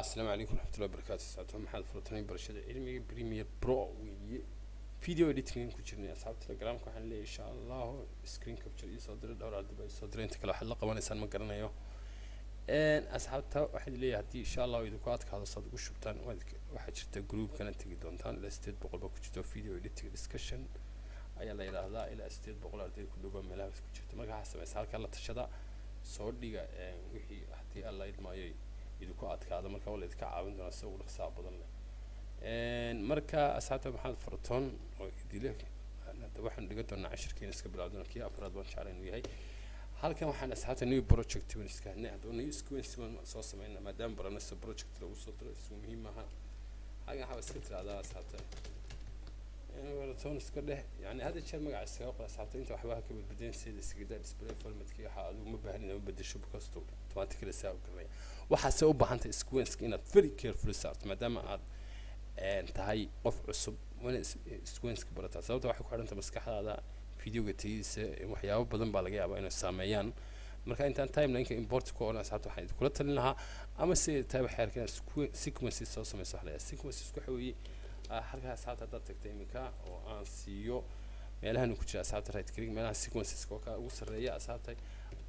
السلام عليكم ورحمة الله وبركاته. ساعتهم محل فرطاني برشة علمي بريمير برو فيديو إديتنج كوجرني أصحاب تلجرام كحن لي إن شاء الله سكرين كابتشر يصدر الدورة على دبي يصدر أنت كلا حلقة وأنا إنسان ما قرنا يوم إن أصحاب تا واحد لي هدي إن شاء الله يدوكات كهذا صدق وشبتان واحد شفت جروب كانت تجي دونتان لاستيد بقول بكوجتو فيديو إديتنج ديسكشن أي الله يلا هذا إلى استيد بقول أرتي كل جوب ملاك كوجتو ما قاعد سمع سالك الله تشدا صور ديجا وحي حتى الله يدمايي idinku adkaado marka wala idka caawin doona si uu dhaqso badan leh marka asaabta maxaad furtoon oo idile hadda waxaan dhigan doonaa 10 kiin iska bilaawdana kii afraad baan jeclaan inuu yahay halkan waxaan asaabta new project weyn iska hadnay hadda new sequence soo sameeyna maadaama baranaysa project lagu soo diray si muhiim ah haga waxa iska tiraahdaa asaabta furtoon iska dheh yani hada jeer magaca iska qora asaabta inta waxba ka badbadeen sida isgida display formatkii waxa aad uma baahan inaad bedesho kasto automatically saa u galay waxaase u baahan tahay sequence inaad very carefully saarto maadaama aad tahay qof cusub wana sequence barata sababta waxa ku xiranta maskaxdaada videoga tiisa waxyaabo badan baa laga yaabaa inay saameeyaan marka intaan timeline-ka import ku oran asxaabta waxaan idin kula talin lahaa ama si taaba xeerkan sequence soo sameeyso wax la sequence isku xaweeyay halka asxaabta dad tagtay iminka oo aan siiyo meelahan ku jira asxaabta right click meelaha sequences ka ugu sareeya asxaabta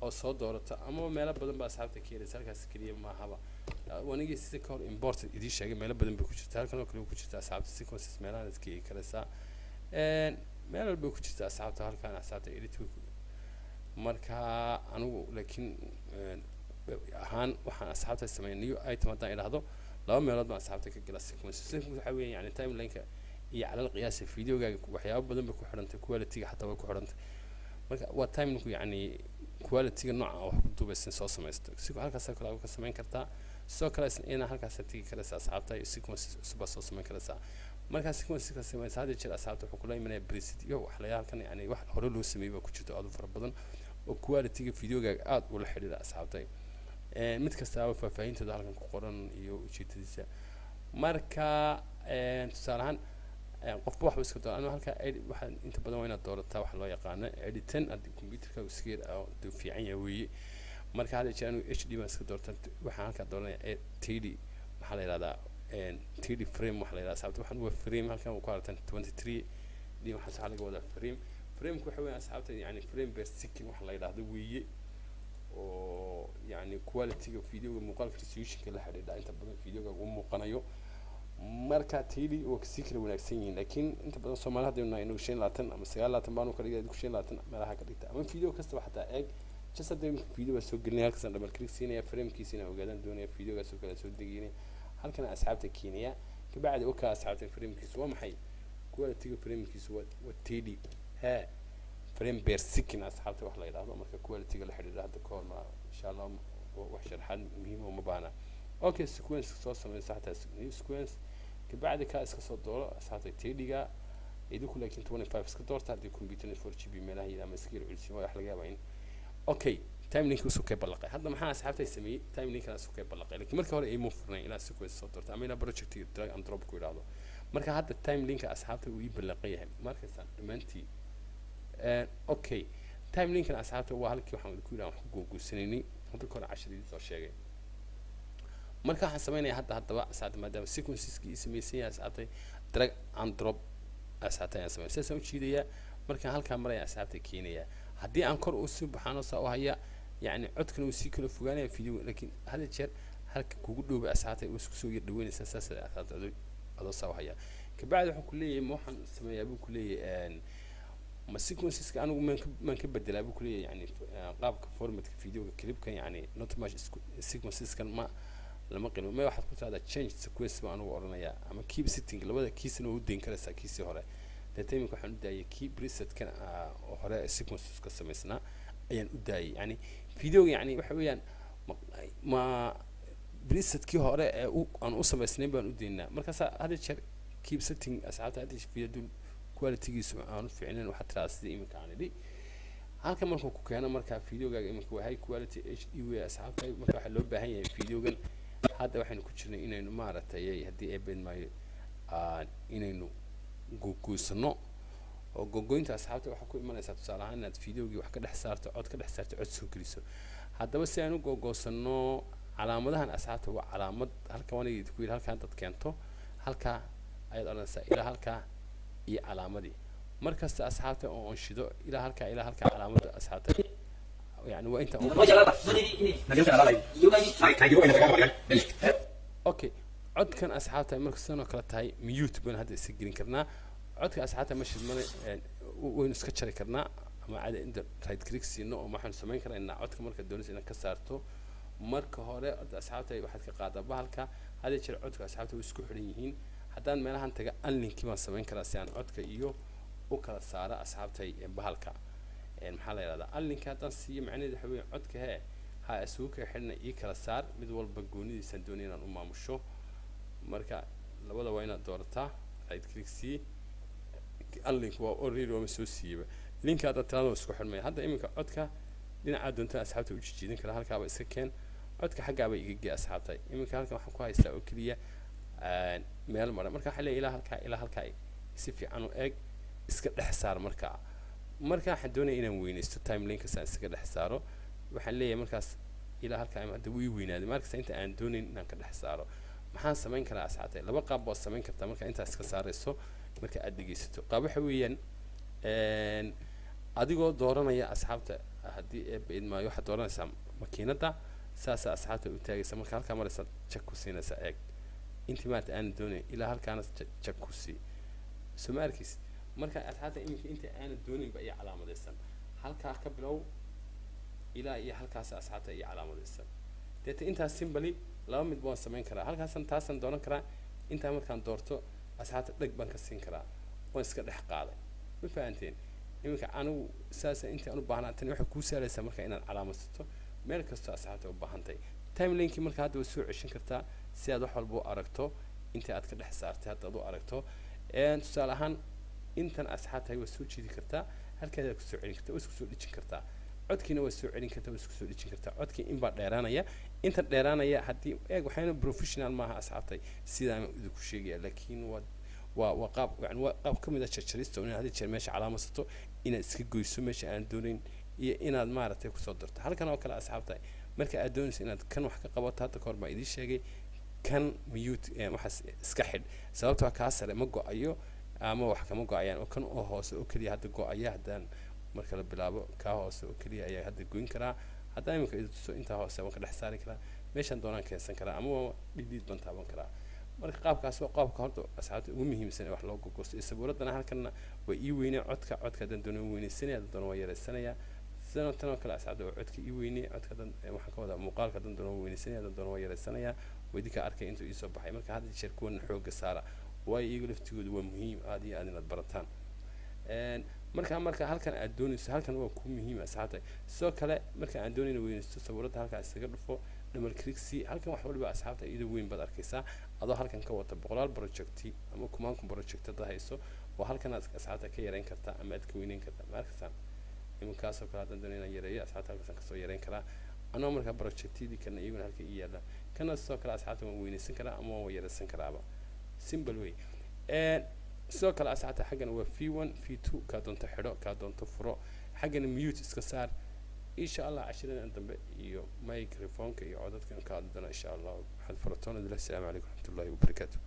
oo soo doorata ama meelo badan ba asxaabta keenaysa halkaas kaliya ma ahaba wanigi si ka hor import idii sheegay meelo badan bay ku jirtaa halkan oo kale ku jirtaa asxaabta sequences meelaha iska karaysa meel walba ku jirtaa asxaabta halkan asxaabta edit marka anigu laakiin ahaan waxaan asxaabta sameeyay item haddaan ilaahdo laba meelood baan asxaabta ka gala sequences waxa weeyaan yani timeline-ka iyo calal qiyaas videogaaga waxyaabo badan bay ku xirantay quality-ga xataa way ku xirantay marka waa time-ku yani quality-ga nooca wax ku duubaysan soo sameeysto si halkaas kale aad ka sameyn kartaa soo kale in halkaas aad tigi karaysaa asxaabta iyo sequence suba soo sameyn karaysaa marka sequence ka sameeyay hadii jir asxaabta wuxuu kula imanaya preset iyo wax la yaal kan yani wax hore loo sameeyay ku jirto aad fara badan oo quality-ga videogaaga aad u la xiriira asxaabta mid kasta oo faahfaahinteeda halkan ku qoran iyo ujeedadiisa marka tusaalahan qofba wax iska doon halka waxaan inta badan waa inaad doorataa wax loo yaqaan editing ad computerka u skeer oo fiican yahay weeye marka hada jiraan HD baan iska doortaa waxaan halka dooranaya 3D waxa la yiraahdaa 3D frame waxa la yiraahdaa sababta waxaan waa frame halkan ku aragtaan 23 d waxa laga wadaa frame ku xawaan asxaabta yani frame per second waxa la yiraahdo weeye oo yani quality-ga videoga muuqaalka resolution-ka la xiriira inta badan videoga uu muuqanayo marka tili oo si kala wanaagsan yihiin laakiin inta badan Soomaaliyeed inuu 25 ama 29 baan u ka dhigay 25 meelaha ka dhigta ama video kasta waxa taa eeg jasada video soo gelinaya halkaas double click siinaya frame-kiisina ogaadaan doonaya videoga soo kala soo deginaya halkan asxaabta Kenya ka bacdi oo ka asxaabta frame-kiisu waa maxay quality-ga frame-kiisu waa tili frame per second asxaabta wax la yiraahdo marka quality-ga la xiriira hadda koor ma insha Allah wax sharxan muhiim oo ma baana okay sequence soo sameeyay xataa sequence كبعد كاس كصدور أساعد تيليجا يدوك لكن 25 سكتور تعدي كمبيوتر 4GB ملاها إذا مسكير علسي ويا حلقة باين أوكي تايم لينك وسوكي بلقي هذا محل أسحبته يسميه تايم لينك أنا سوكي بلقي لكن مركه هو أي مفرني إلى سوكي صدور تعملنا بروجكت دراج أند دروب كوي هذا مركه هذا التايم لينك أسحبته ويبلقيه مركه سان رومانتي أوكي تايم لينك أسحبته وهالك وحمد كوي راح حقوق سنيني هذا كون 10 دقيقة شيء marka waxaan sameeynaa hadda saad maadaama sequences-ki ismeeyay asxaabtay drag and drop asxaabtay sameeyay soo jiidaya marka halka maraya asxaabtay keenaya hadii aan kor u soo baxano soo haya yani codkan uu si kala fogaanaya video laakiin hada jeer halka kugu dhow asxaabtay uu isku soo yar dhaweynaysa saas asxaabtay adoo soo haya ka bacdi waxaan ku leeyahay waxaan sameeyaa buu ku leeyahay ma sequences-ka anigu man ka bedelaa buu ku leeyahay yani qaabka format-ka video-ga clip-ka yani not much sequences-kan ma lama qino ma waxa ku taada change sequence baan ugu oranayaa ama keep setting labada kiisna uu deyn karaysa kiisi hore dadaymi waxaan u daayay key preset kan hore sequence ka sameysna ayaan u daayay yani video yani waxa weeyaan ma preset ki hore aan u sameysnay baan u deynaa markaas hada jeer keep setting asxaabta hada video quality-giisu aan u fiicnayn waxa tiraasday iminka aan idhi halka markuu ku keeno marka videogaaga iminka waa high quality HD way asxaabta marka waxa loo baahan yahay videogan hadda waxaan ku jirnay inaynu maaragtay hadii ay been maayo inaynu gogoysano oo gogoynta asxaabta waxa ku imanaysa tusaale ahaan inaad videogii wax ka dhex saarto cod ka dhex saarto cod soo geliso haddaba si aan u gogoysano calaamadahan asxaabta waa calaamad halka wanigi ku yiri halka dad keento halka ayaad oranaysaa ilaa halka iyo calaamadii markasta asxaabta oo shido ilaa halka calaamada asxaabta يعني وانت اوكي عد كان اسحابته مركزنا كلا تاي ميوت بين هذا السجلين كرنا عد كان اسحابته مش من وين اسك شري كرنا ما عاد عند رايت كليك سينو ما حن سمين كرنا ان عد كان مركز دونس ان كسرته marka hore asxaabtay waxaad ka qaadaa bahalka hada jir codka asxaabta way isku xiran yihiin hadaan meelahan taga unlinki baan sameyn karaa si aan codka iyo u kala saaro asxaabtay bahalka maxaa la yiraahdaa unlinki hadaan siiyo macnaheedu waxa weeye codka ha isugu ka xirna ii kala saar mid walba goonidiisa doonay inaan u maamusho marka labada waa inaad doorataa right click see unlink waa already waa soo siiyay linka hadda tirada isku xirmay hadda iminka codka dhinaca doonta asxaabta u jiidin kara halkaaba iska keen codka xaggaaba iga gey asxaabtay iminka halkan waxaan ku haystaa oo kaliya meel mara marka waxa leeyahay ilaa halka si fiican u eeg iska dhex saar marka waxaan doonayaa inaan weynaysto time link san iska dhex saaro waxaan leeyahay markaas ilaa halka ama hadda way weynaaday markaas inta aan doonayn inaan ka dhex saaro maxaan sameyn karaa asxaabtay laba qaab oo sameyn kartaa marka intaas iska saarayso marka aad dhageysato qaab waxa weeyaan adigoo dooranaya asxaabta haddii bayd maayo waxaad dooranaysaa makiinada saasa asxaabta u taagaysa marka halka maraysa check ku siinaysa eeg intii maanta aan doonayn ilaa halkaana check ku sii sumaarkiis marka asxaabta inta aan doonayn ba ay calaamadaysan halka ka bilow ilaa iyo halkaas asxaabta ay calaamadaysan deeta intaas simply laba mid baan sameyn karaa halkaasan taasan dooran karaa inta markaan doorto asxaabta dhag baan ka siin karaa oo iska dhex qaaday ma fahanteen iminka anigu saasa inta aan u baahnaa tan waxa ku saalaysaa marka inaad calaamadsato meel kasta asxaabta u baahantay time link marka hadda way soo ceshin kartaa si aad wax walba u aragto inta aad ka dhex saartay hadda aad u aragto tusaale ahaan intan asxaabta way soo jiidi kartaa halkeeda ku soo celin kartaa way isku soo dhijin kartaa codkiina way soo celin kartaa way isku soo dhijin kartaa codkii in baa dheeraanaya inta dheeraanaya haddii eeg waxayna professional maaha asxaabtay sidaan idinku sheegaya laakiin waa qaab yani waa qaab ka mid ah jarjarista oo inaad hadii jeer meesha calaamadsato inaad iska goyso meesha aan doonayn iyo inaad maaragtay ku soo darto halkan oo kale asxaabtay marka aad doonayso inaad kan wax ka qabato hadda kahor baa idin sheegay kan mute waxaas iska xidh sababtoo kaa sare ma go-ayo ama wax kama go-ayaan oo kan oo hoose oo kaliya hadda go-aya haddaan marka la bilaabo kaa hoose oo kaliya ayaa hadda goyn karaa haddaan iminka idintuso intaa hoose waan ka dhex saari karaa meeshaan doonaan keensan karaa ama dhidhiid baan taaban karaa marka qaabkaas waa qaabka horta asxaabta ugu muhiimsan ee wax loo gogosto sabuuradana halkanna waa ii weynaa codka haddaan doono weynaysanaya haddaan doono waa yaraysanaya sidoo tan oo kale asxaabta waa codka ii weynay codka haddaan waxaan ka wadaa muuqaalka haddaan doono weynaysanaya haddaan doono waa yaraysanaya weydika arkay intuu ii soo baxay marka hadda jeer kuwan xoogga saara waayo iyaga laftigooda waa muhiim aad iyo aad inaad barataan marka halkan aad doonayso halkan waa ku muhiim asxaabta sidoo kale marka aan doonayno weynaysto sabuuradda halka isaga dhufo double click si halkan wax walba asxaabta iyada weyn baad arkaysaa adoo halkan ka wata boqolaal projecti ama kumaanku projectada hayso oo halkan aad asxaabta ka yareyn kartaa ama aad ka weyneyn kartaa markaasaan iminkaasoo kale haddaan doonayna yareeyo asxaabta halkaasaan kasoo yareyn karaa anoo markaa projectidii kana iyaguna halka ii yaalla kana sidoo kale asxaabta waan weynaysan karaa ama waan yaraysan karaaba simple way sidoo kale asxaabta xaggan waa v1 v2 kaa doonto xidho kaa doonto furo xaggan mute iska saar insha allah cashiran dambe iyo microphone-ka iyo codadkan ka hadlana insha allah waxaad furatoon. Assalamu alaykum wa rahmatullahi wa barakatuh.